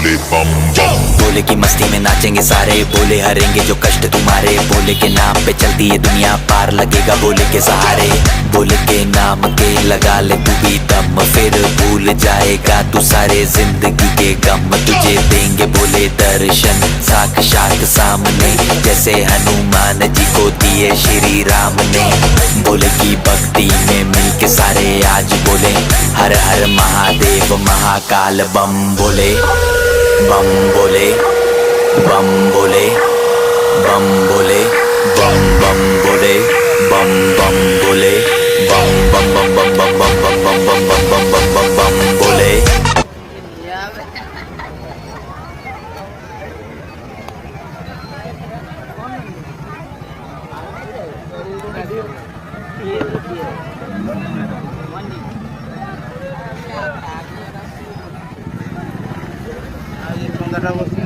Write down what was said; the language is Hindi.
बोले बम बम। बोले की मस्ती में नाचेंगे सारे, बोले हरेंगे जो कष्ट तुम्हारे, बोले के नाम पे चलती है दुनिया, पार लगेगा बोले के सहारे। बोले के नाम के लगा ले तू भी दम, फिर भूल जाएगा तू सारे जिंदगी के गम। तुझे देंगे बोले दर्शन साक्षात सामने, जैसे हनुमान जी को दिए श्री राम ने। बोले की भक्ति में मिलके सारे आज बोले हर हर महादेव महाकाल बम बोले। बम बोले बम बोले बम बोले बम बम बोले बम बम बोले बम बम बम बम बम बम बम बम बम बम बम बम बम बोले। বন্ধুরা বলছে